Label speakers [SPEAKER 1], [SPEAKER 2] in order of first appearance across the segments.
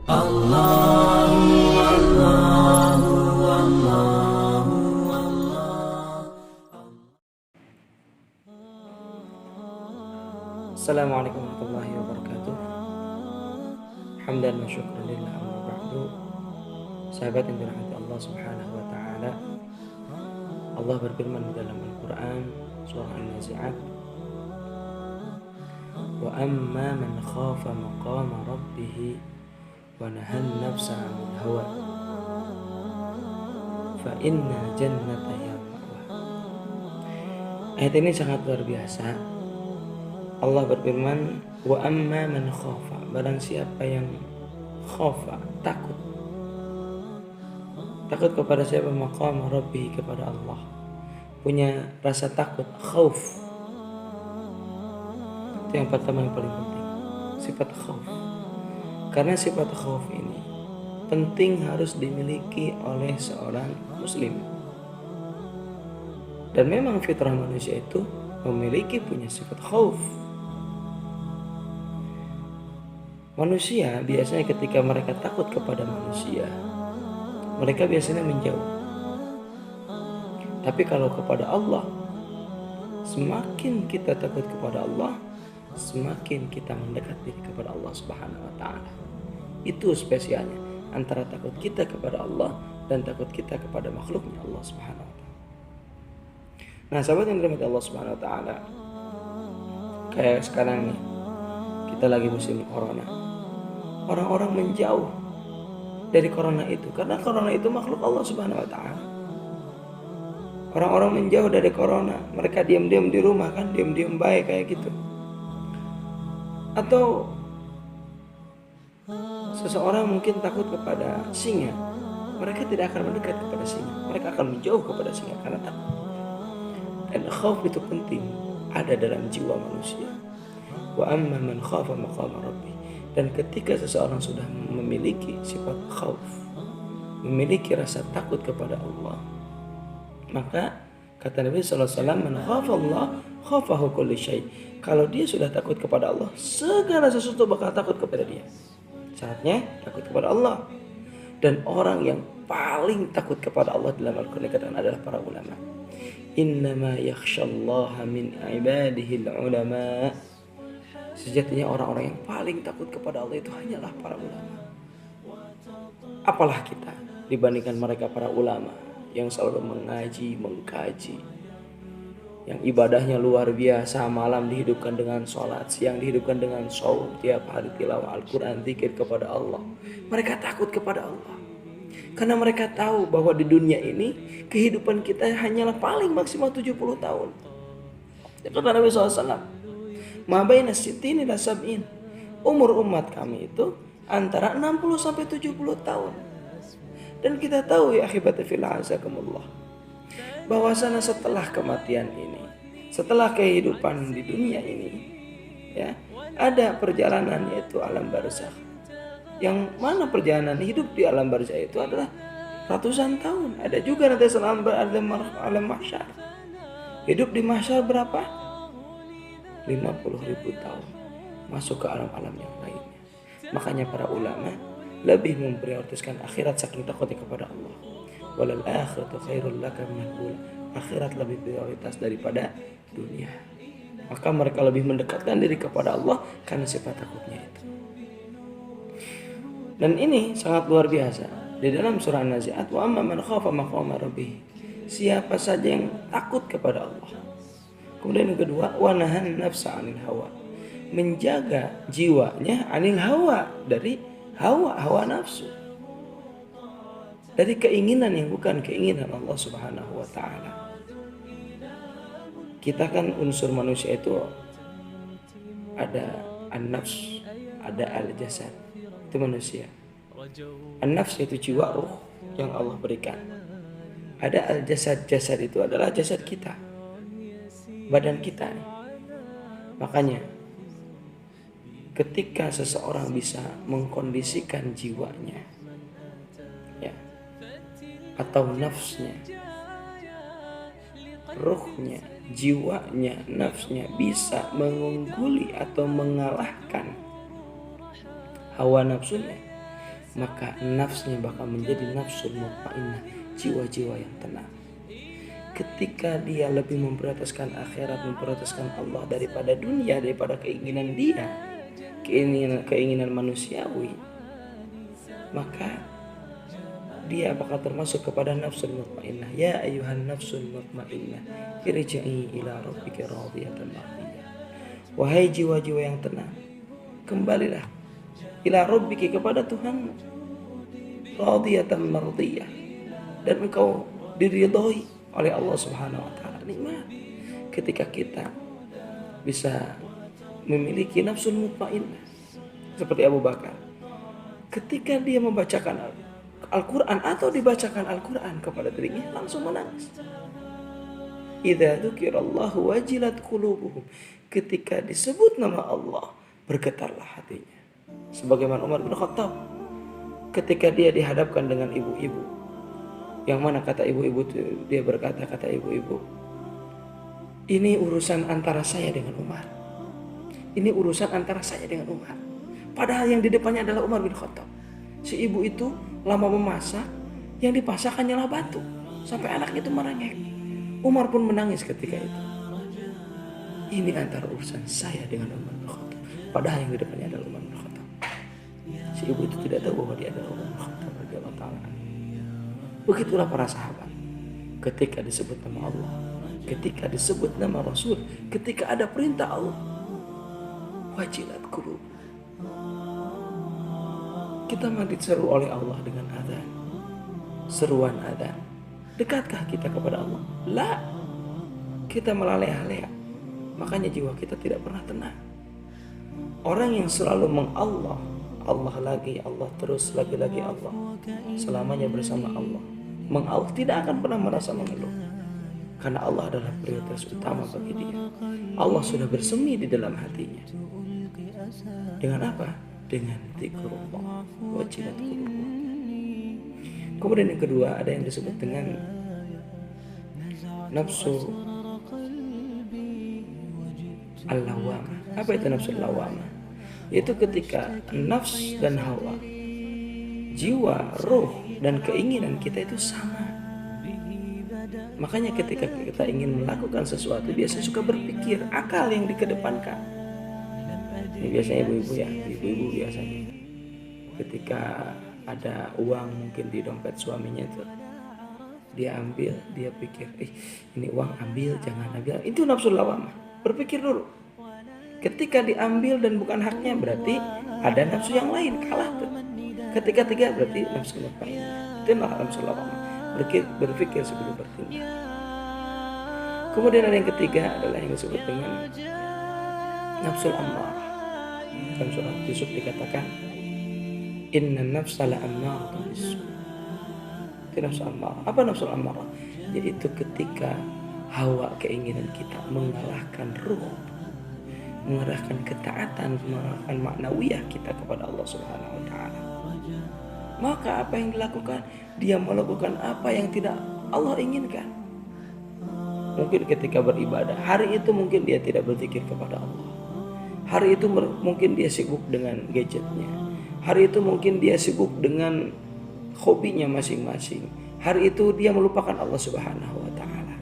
[SPEAKER 1] Assalamualaikum warahmatullahi wabarakatuh. Hamdan wa syukran lillah amma ba'du. Sahabat yang dirahmati Allah Subhanahu wa taala. Allah berfirman di dalam Al-Qur'an surah An-Nazi'at, "Wa amma man khafa maqama rabbih wa nahan nafsa 'anil hawa fa inna jannata hiya ma'wa." Ayat ini sangat luar biasa. Allah berfirman, wa amma man khafa, barang siapa yang khafa, takut kepada siapa, maqam rabbih, kepada Allah, punya rasa takut, khauf. Itu yang pertama, yang paling penting, sifat khauf. Karena sifat khauf ini penting, harus dimiliki oleh seorang muslim. Dan memang fitrah manusia itu memiliki, punya sifat khauf. Manusia biasanya ketika mereka takut kepada manusia, mereka biasanya menjauh. Tapi kalau kepada Allah, semakin kita takut kepada Allah, semakin kita mendekat diri kepada Allah Subhanahu wa taala. Itu spesialnya antara takut kita kepada Allah dan takut kita kepada makhluknya Allah Subhanahu wa taala. Nah, sahabat yang dirahmati Allah Subhanahu wa taala, kayak sekarang nih, kita lagi musim corona. Orang-orang menjauh dari corona itu karena corona itu makhluk Allah Subhanahu wa taala. Orang-orang menjauh dari corona, mereka diam-diam di rumah, kan diam-diam baik kayak gitu. Atau seseorang mungkin takut kepada singa, mereka tidak akan mendekat kepada singa, mereka akan menjauh kepada singa karena takut. Dan khauf itu penting, ada dalam jiwa manusia. Wa amma man khafa maqama rabbih. Dan ketika seseorang sudah memiliki sifat khauf, memiliki rasa takut kepada Allah, maka kata Nabi SAW, man khafa Allah khafahu kulli syai. Kalau dia sudah takut kepada Allah, segala sesuatu bakal takut kepada dia. Syaratnya takut kepada Allah. Dan orang yang paling takut kepada Allah dalam Al-Quran dikatakan adalah para ulama. Innama yakhshallaha min ibadihil ulama. Sejatinya orang-orang yang paling takut kepada Allah itu hanyalah para ulama. Apalah kita dibandingkan mereka, para ulama yang selalu mengaji, mengkaji, yang ibadahnya luar biasa, malam dihidupkan dengan sholat, siang dihidupkan dengan shaum, tiap hari tilawah Al-Quran, zikir kepada Allah. Mereka takut kepada Allah karena mereka tahu bahwa di dunia ini kehidupan kita hanyalah paling maksimal 70 tahun. Kata Nabi SAW, ma baina sittin ila sab'in. Umur umat kami itu antara 60 sampai 70 tahun. Dan kita tahu ya akhibati fillah azakumullah, bahwasanya setelah kematian ini, setelah kehidupan di dunia ini, ya, ada perjalanan, yaitu alam barzakh. Yang mana perjalanan hidup di alam barzakh itu adalah ratusan tahun. Ada juga nanti setelah alam mahsyar. Hidup di mahsyar berapa? 50.000 tahun, masuk ke alam-alam yang lainnya. Makanya para ulama lebih memprioritaskan akhirat saking takutnya kepada Allah. Walal akhiratu khairul laka minal ula. Akhirat lebih prioritas daripada dunia. Maka mereka lebih mendekatkan diri kepada Allah karena sifat takutnya itu. Dan ini sangat luar biasa. Di dalam surah An-Nazi'at, wa amma man khafa maqama rabbih. Siapa saja yang takut kepada Allah. Kemudian yang kedua, wa nahan nafsa 'anil hawa. Menjaga jiwanya 'anil hawa, dari hawa nafsu. Dari keinginan yang bukan keinginan Allah Subhanahu wa taala. Kita kan unsur manusia itu ada an-nafs, ada al-jasad. Itu manusia. An-nafs itu jiwa, ruh yang Allah berikan. Ada al-jasad, jasad itu adalah jasad kita, badan kita. Makanya ketika seseorang bisa mengkondisikan jiwanya, ya, atau nafsnya, ruhnya, jiwanya, nafsnya bisa mengungguli atau mengalahkan hawa nafsunya, maka nafsnya bakal menjadi nafsul mutmainnah, jiwa-jiwa yang tenang. Ketika dia lebih memprioritaskan akhirat, memprioritaskan Allah daripada dunia, daripada keinginan dia, keinginan manusiawi, maka dia bakal termasuk kepada nafsul mutmainnah. Ya ayuhan nafsul mutmainnah, irji'i ila rabbika radiyatan mardiyah. Wahai jiwa-jiwa yang tenang, kembalilah ila rabbiki, kepada Tuhan, radiyatan mardiyah, dan engkau diridhoi oleh Allah Subhanahu wa taala. Nikmat ketika kita bisa memiliki nafsul mutmainnah seperti Abu Bakar. Ketika dia membacakan Al-Quran atau dibacakan Al-Quran kepada dirinya, langsung menangis. Idza dzukirallahu wajilat qulubuhum, ketika disebut nama Allah, bergetarlah hatinya. Sebagaimana Umar bin Khattab ketika dia dihadapkan dengan ibu-ibu, yang mana kata ibu-ibu dia berkata, kata ibu-ibu, ini urusan antara saya dengan Umar. Ini urusan antara saya dengan Umar. Padahal yang di depannya adalah Umar bin Khattab. Si ibu itu lama memasak, yang dipasak hanyalah batu, sampai anaknya itu merengek. Umar pun menangis ketika itu. Ini antara urusan saya dengan Umar bin Khattab, padahal yang di depannya adalah Umar bin Khattab. Si ibu itu tidak tahu bahwa dia adalah Umar bin Khattab radhiyallahu ta'ala. Begitulah para sahabat, ketika disebut nama Allah, ketika disebut nama Rasul, ketika ada perintah Allah, wajilat qulub. Kita diseru oleh Allah dengan adzan, seruan adzan. Dekatkah kita kepada Allah? La, kita melalaiah-laiah. Makanya jiwa kita tidak pernah tenang. Orang yang selalu mengallah, Allah lagi, Allah terus, lagi-lagi Allah, selamanya bersama Allah, mengallah, tidak akan pernah merasa mengeluh, karena Allah adalah prioritas utama bagi dia. Allah sudah bersemi di dalam hatinya. Dengan apa? Dengan dzikrullah, wajilat qulubuhum. Kemudian yang kedua, ada yang disebut dengan nafsu al-lawamah. Apa itu nafsu al-lawamah? Yaitu ketika nafs dan hawa, jiwa, roh, dan keinginan kita itu sama. Makanya ketika kita ingin melakukan sesuatu, biasanya suka berpikir, akal yang dikedepankan. Ini biasanya ibu-ibu ya, ibu-ibu biasanya ketika ada uang mungkin di dompet suaminya tuh, dia ambil, dia pikir, ini uang ambil, jangan ambil. Itu nafsu lawamah, berpikir dulu. Ketika diambil dan bukan haknya, berarti ada nafsu yang lain, kalah tuh. Ketika tiga, berarti nafsu mutmainnah. Itu nafsu lawamah, berpikir sebelum bertindak. Kemudian ada yang ketiga, adalah yang disebut dengan nafsul ammarah. Dalam surat Yusuf dikatakan, inna nafsa la'ammaratun bisu'. Itu nafsu ammarah. Apa nafsu ammarah? Yaitu ketika hawa, keinginan kita mengalahkan ruh, mengarahkan ketaatan, mengarahkan maknawiyah kita kepada Allah Subhanahu wa taala. Maka apa yang dilakukan? Dia melakukan apa yang tidak Allah inginkan. Mungkin ketika beribadah, hari itu mungkin dia tidak berzikir kepada Allah. Hari itu mungkin dia sibuk dengan gadgetnya. Hari itu mungkin dia sibuk dengan hobinya masing-masing. Hari itu dia melupakan Allah Subhanahu wa taala.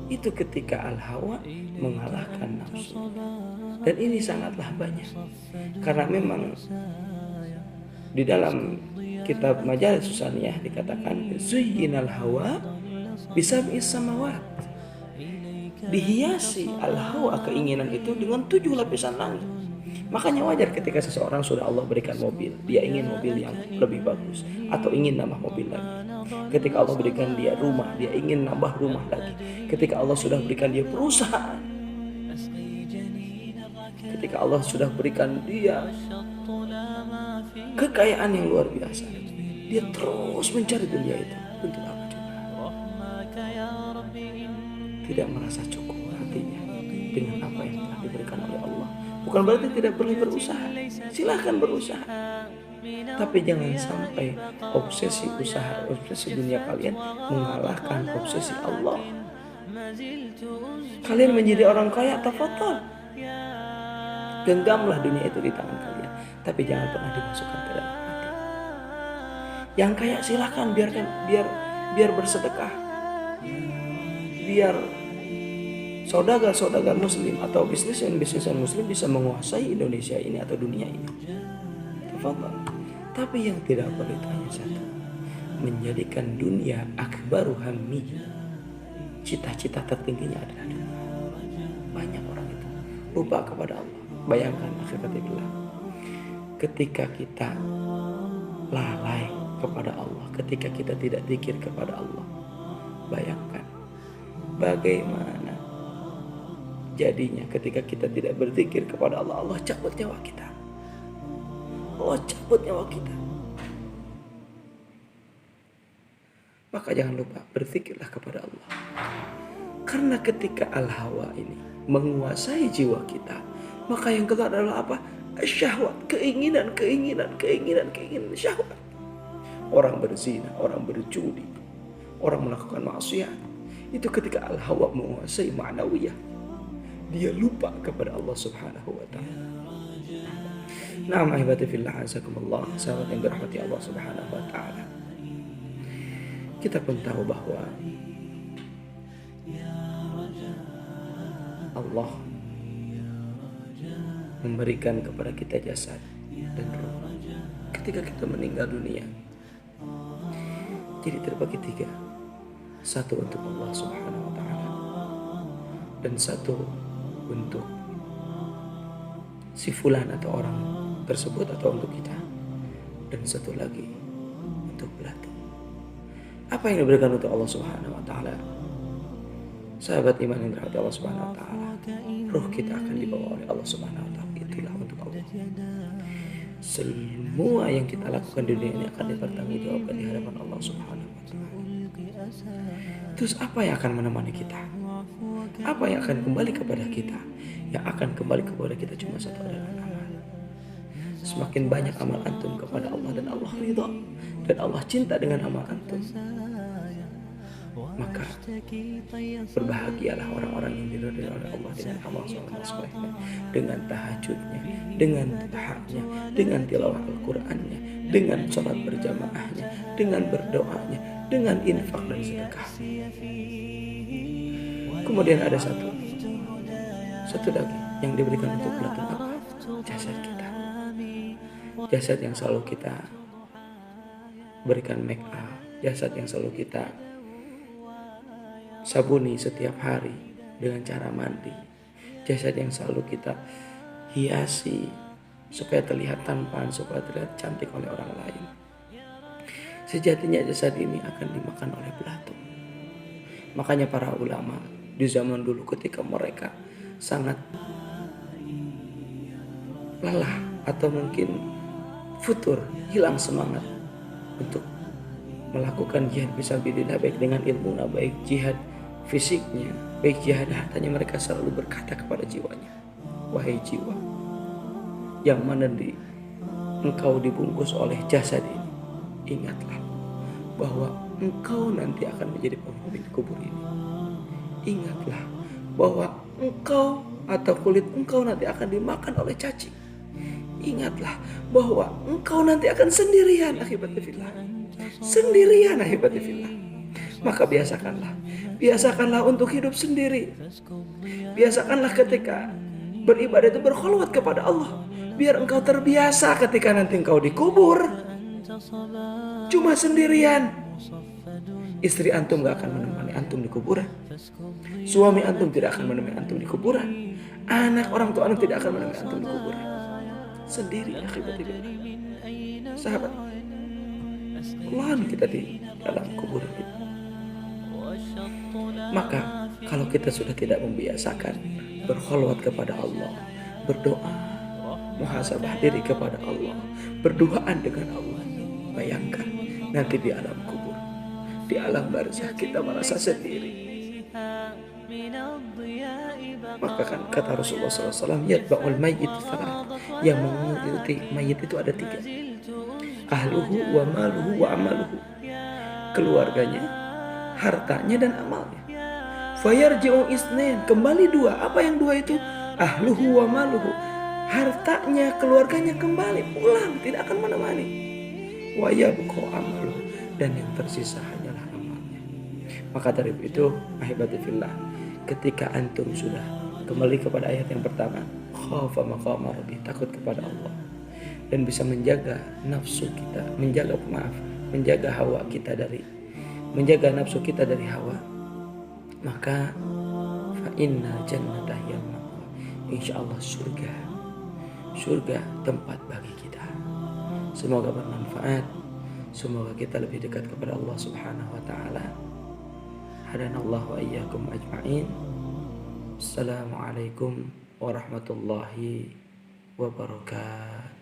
[SPEAKER 1] Itu ketika al-hawa mengalahkan nafsu. Dan ini sangatlah banyak. Karena memang di dalam kitab Majalis Susaniyah dikatakan, zuyyinal hawa bisab'is samawat. Dihiasi al-hawa, keinginan itu, dengan 7 lapisan langit. Makanya wajar ketika seseorang sudah Allah berikan mobil, dia ingin mobil yang lebih bagus, atau ingin nambah mobil lagi. Ketika Allah berikan dia rumah, dia ingin nambah rumah lagi. Ketika Allah sudah berikan dia perusahaan, ketika Allah sudah berikan dia kekayaan yang luar biasa, dia terus mencari dunia itu. Untuk apa coba? Tidak merasa cukup hatinya dengan apa yang telah diberikan oleh Allah. Bukan berarti tidak perlu berusaha, silahkan berusaha, tapi jangan sampai obsesi usaha, obsesi dunia kalian mengalahkan obsesi Allah. Kalian menjadi orang kaya, tafadhol, genggamlah dunia itu di tangan kalian, tapi jangan pernah dimasukkan ke dalam hati. Yang kaya silakan biar bersedekah, biar saudagar muslim atau bisnismen muslim bisa menguasai Indonesia ini atau dunia ini. Tafadhal. Tapi yang tidak boleh itu hanya satu, menjadikan dunia akbaru hammi, cita-cita tertingginya adalah dunia. Banyak orang itu lupa kepada Allah. Bayangkan akhirnya ketika kita lalai kepada Allah, ketika kita tidak zikir kepada Allah, bayangkan bagaimana jadinya ketika kita tidak berzikir kepada Allah. Allah cabut nyawa kita. Allah cabut nyawa kita. Maka jangan lupa berzikirlah kepada Allah. Karena ketika al-hawa ini menguasai jiwa kita, maka yang kedua adalah apa? Syahwat, keinginan syahwat. Orang berzina, orang berjudi, orang melakukan maksiat. Itu ketika al-hawa menguasai ma'nawiyah, dia lupa kepada Allah Subhanahu wa taala. Naam ahibati fillah azakumullah, sahabat yang dirahmati Allah Subhanahu wa taala. Kita pun tahu bahwa Allah memberikan kepada kita jasad dan ruh ketika kita meninggal dunia. Jadi terbagi tiga. Satu untuk Allah Subhanahu wa taala, dan satu untuk si fulan atau orang tersebut atau untuk kita, dan satu lagi untuk belati. Apa yang diberikan untuk Allah Subhanahu wa taala? Sahabat iman yang dirahmati Allah Subhanahu wa taala, ruh kita akan dibawa oleh Allah Subhanahu wa taala. Itulah untuk Allah. Semua yang kita lakukan di dunia ini akan dipertanggungjawabkan di hadapan Allah Subhanahu wa taala. Terus apa yang akan menemani kita? Apa yang akan kembali kepada kita? Yang akan kembali kepada kita cuma satu adalah amal. Semakin banyak amal antum kepada Allah dan Allah ridha dan Allah cinta dengan amal antum, maka berbahagialah orang-orang yang diridhai oleh Allah dengan amal soleh-solehnya, dengan tahajudnya, dengan duhanya, dengan tilawah Al-Qur'annya, dengan sholat berjamaahnya, dengan berdoanya, dengan infak dan sedekah. Kemudian ada satu lagi yang diberikan untuk belakang apa? Jasad kita. Jasad yang selalu kita berikan make up, jasad yang selalu kita sabuni setiap hari dengan cara mandi, jasad yang selalu kita hiasi supaya terlihat tampan, supaya terlihat cantik oleh orang lain. Sejatinya jasad ini akan dimakan oleh belatung. Makanya para ulama di zaman dulu ketika mereka sangat lelah atau mungkin futur, hilang semangat untuk melakukan jihad fisabilillah, baik dengan ilmu, baik jihad fisiknya, baik jihad hartanya, mereka selalu berkata kepada jiwanya, wahai jiwa yang mana engkau dibungkus oleh jasad ini, ingatlah bahwa engkau nanti akan menjadi penghuni kubur ini. Ingatlah bahwa engkau atau kulit engkau nanti akan dimakan oleh cacing. Ingatlah bahwa engkau nanti akan sendirian, ahibati fillah. Sendirian, ahibati fillah. Maka biasakanlah untuk hidup sendiri. Biasakanlah ketika beribadah itu berkholwat kepada Allah, biar engkau terbiasa ketika nanti engkau dikubur cuma sendirian. Istri antum gak akan menemani antum di kuburan. Suami antum tidak akan menemani antum di kuburan. Anak orang tua antum tidak akan menemani antum di kuburan. Sendiri, akibat itu. Sahabat, Allah kita di dalam kuburan itu. Maka kalau kita sudah tidak membiasakan berkholwat kepada Allah, berdoa, muhasabah diri kepada Allah, berduaan dengan Allah, bayangkan nanti di alam kubur, di alam barzakh kita merasa sendiri. Maka kan kata Rasulullah SAW, yatba'ul mayyit salat, yang mengikuti mayit itu ada 3, ahluhu wa maluhu wa amaluhu, keluarganya, hartanya dan amalnya. Fayarji'u isnain, kembali 2. Apa yang 2 itu? Ahluhu wa maluhu, hartanya, keluarganya kembali pulang, tidak akan menemani. wa yabqa amalu, dan yang tersisa hanyalah amalnya. Maka dari itu, ahibati fillah, ketika antum sudah kembali kepada ayat yang pertama, khafa maqama rabbi, takut kepada Allah, dan bisa menjaga nafsu kita, menjaga hawa kita menjaga nafsu kita dari hawa, maka fa inna jannata hiyal ma'wa, insyaallah surga tempat bagi kita. Semoga bermanfaat, semoga kita lebih dekat kepada Allah Subhanahu wa taala. Hadanallahu wa iyyakum ajma'in. Assalamualaikum warahmatullahi wabarakatuh.